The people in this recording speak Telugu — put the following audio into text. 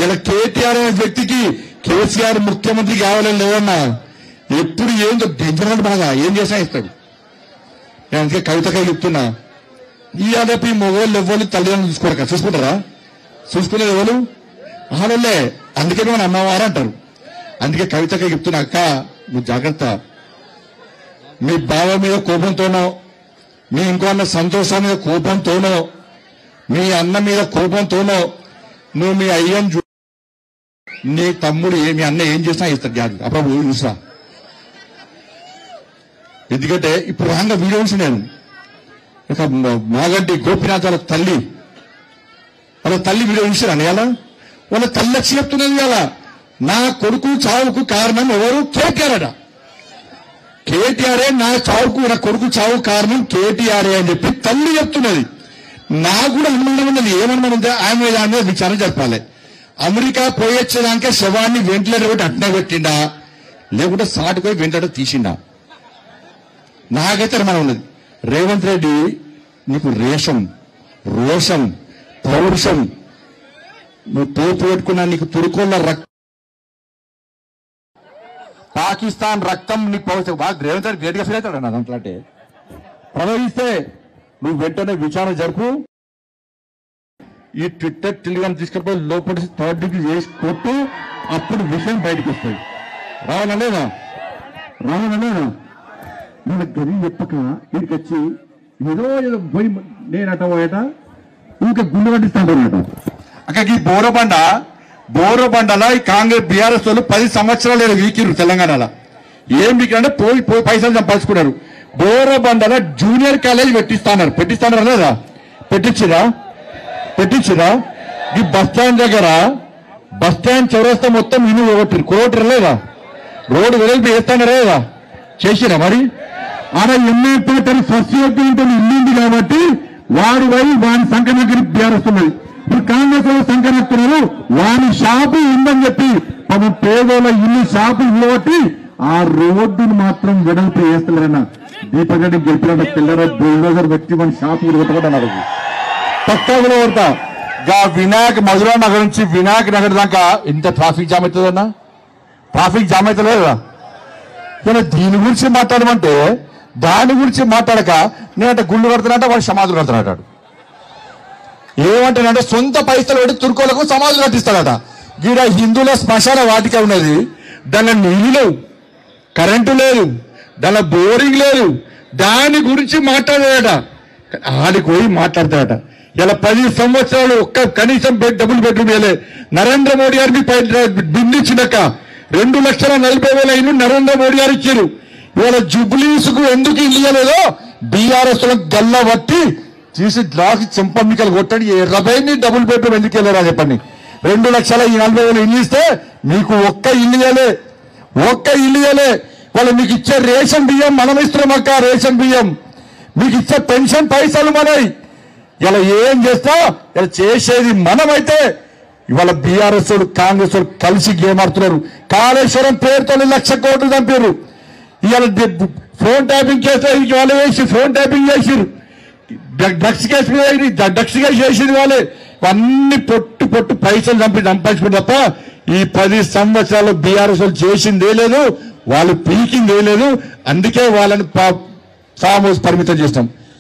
ఇలా కేటీఆర్ అనే వ్యక్తికి కేసీఆర్ ముఖ్యమంత్రి కావాలని లేదన్నా, ఎప్పుడు ఏందో డెంజర్ బాగా ఏం చేసినా ఇస్తాడు. నేను అందుకే కవితగా చెప్తున్నా, ఇవాళ ఈ మొగోళ్ళు ఎవ్వరు తల్లిదండ్రులు చూసుకుంటారా? చూసుకునేది ఎవరు? ఆడలే. అందుకే మనం అమ్మవారు అంటారు. అందుకే కవితగా చెప్తున్నా, అక్క నువ్వు జాగ్రత్త. మీ బావ మీద కోపంతోనో, మీ ఇంకో అన్న సంతోషం మీద కోపంతోనో, మీ అన్న మీద కోపంతోనో నువ్వు మీ అయ్యను నీ తమ్ముడు మీ అన్న ఏం చేసినా ఇస్తాడు జాగ్రత్త. అప్పుడు చూసా. ఎందుకంటే ఇప్పుడు రాగా వీడియో చూసి నేను ఇక మాగంటి గోపినాథ్ వాళ్ళ తల్లి వీడియో చూసాను. ఇలా వాళ్ళ తల్లి వచ్చి చెప్తున్నది, ఇలా నా కొడుకు చావుకు కారణం ఎవరు? కేటీఆర్ అట. కేటీఆరే నా చావుకు, నా కొడుకు చావు కారణం కేటీఆరే అని చెప్పి తల్లి చెప్తున్నది. నాకు కూడా అనుమానం ఉన్నది. ఏమనుమానం ఉంటే ఆమె మీద విచారణ జరపాలి. అమెరికా పోయొచ్చేదానికే శవాన్ని వెంటిలేటర్ పెట్టి అట్నే పెట్టిండా, లేకుంటే సాటుపోయి వెంటిలేటర్ తీసిండా? నాకైతే అనుమానం ఉన్నది. రేవంత్ రెడ్డి నీకు రోషం పౌరుషం, నువ్వు తోపు పెట్టుకున్నా నీకు తురుకోళ్ళ పాకిస్తాన్ రక్తం నీకు పౌరుషం బాగా రేవంత్ రెడ్డి గ్రేట్గా ఫీల్ అవుతాడు అన్న. దాంట్లో అంటే ప్రవహిస్తే నువ్వు వెంటనే విచారణ జరుపు. ఈ ట్విట్టర్ టెలిగ్రామ్ తీసుకుపోయి లోపల థర్డ్ డిగ్రీ చేసి కొట్టు, అప్పుడు విషయం బయటకు వస్తుంది. రావాలనేనా మన గది చెప్పక వీడికి వచ్చి ఏదో పోయి నేనట పోయట ఇంకా గుండె పట్టిస్తాడు. అక్కడికి బోరబండలో ఈ కాంగ్రెస్ బీఆర్ఎస్ వాళ్ళు 10 సంవత్సరాలు వీకిరు తెలంగాణలో. ఏం వీకిరంటే పోయి పైసలు సంపాదించుకున్నారు. బోరబండలో జూనియర్ కాలేజ్ పెట్టిస్తాన్నారు లేదా? పెట్టించిరా? ఈ బస్టాండ్ దగ్గర బస్టాండ్ చౌరస్తా మొత్తం ఇల్లు కోటి లేదా? రోడ్డు వెడల్పి వేస్తానరా లేదా? చేసిరా? మరి ఆడ ఎంఏ పేటర్ ఫస్ట్ ఇయర్ ఇల్లుంది కాబట్టి వాడు పోయి వాని సంఖ్య బీఆర్ఎస్తున్నది. ఇప్పుడు కాంగ్రెస్ వాళ్ళు సంఖ్యస్తున్నారు. వాని షాపు ఉందని చెప్పి పాపం పేదోళ్ళ ఇల్లు షాపు ఇవ్వబట్టి ఆ రోడ్డును మాత్రం వెడల్పి వేస్తలేరన్న. దీపక్ రెడ్డి గెలిపిన పిల్లర బుల్డోజర్ వ్యక్తి మన షాపు కొట్టబడ్డారు. పక్కా కూడా కొడతా. వినాయక్ మధురా నగర్ నుంచి వినాయక్ నగర్ దాకా ఎంత ట్రాఫిక్ జామ్ అవుతుందన్నా? ట్రాఫిక్ జామ్ అవుతలేదా? దీని గురించి మాట్లాడమంటే దాని గురించి మాట్లాడక నేనంటే గుళ్ళు కడుతున్నట్ట, వాడు సమాధులు కడుతున్నట్టాడు. ఏమంటాడంటే సొంత పైసలు పెట్టి తుర్కోలకు సమాధులు కట్టిస్తాడట. గీడ హిందువుల శ్మశాన వాటిక ఉన్నది, దానిలో నీళ్ళు లేవు, కరెంటు లేదు, దానిలో బోరింగ్ లేదు, దాని గురించి మాట్లాడాడట. ఆడికి పోయి మాట్లాడతాడట. ఇలా 10 సంవత్సరాలు ఒక్క కనీసం డబుల్ బెడ్రూమ్ వేయలే. నరేంద్ర మోడీ గారికి బిందించినాక 2,40,000 ఇల్లు నరేంద్ర మోడీ గారు ఇచ్చారు. ఇవాళ జుబ్లీస్ కు ఎందుకు ఇయ్యలేదో బీఆర్ఎస్ గల్ల పట్టి తీసి గ్లాస్ చెంపమ్మికలు కొట్టండి. 20 డబుల్ బెడ్రూమ్ ఎందుకు వెళ్ళారా చెప్పండి. 2,40,000 ఇల్లు ఇస్తే మీకు ఒక్క ఇల్లు ఇవ్వలే. వాళ్ళు మీకు ఇచ్చే రేషన్ బియ్యం మనం ఇస్తున్నాం అక్క. రేషన్ బియ్యం మీకు ఇచ్చే పెన్షన్ పైసలు మనవి. ఇలా ఏం చేస్తా ఇలా చేసేది మనమైతే ఇవాళ బీఆర్ఎస్ కాంగ్రెస్ కలిసి గేమ్ ఆడుతున్నారు. కాళేశ్వరం పేరుతో 1,00,000 కోట్లు చంపారు. ఇవాళ ఫోన్ ట్యాపింగ్ చేస్తే వాళ్ళు వేసి ఫోన్ ట్యాపింగ్ చేసిరు. డ్రగ్స్ కేసు చేసింది వాళ్ళే. అన్ని పొట్టు పైసలు సంపాదించుకుని తప్ప ఈ 10 సంవత్సరాలు బీఆర్ఎస్ చేసిందే లేదు, వాళ్ళు పీకిందే లేదు. అందుకే వాళ్ళని ఫామ్ హౌస్ పరిమితం చేస్తాం.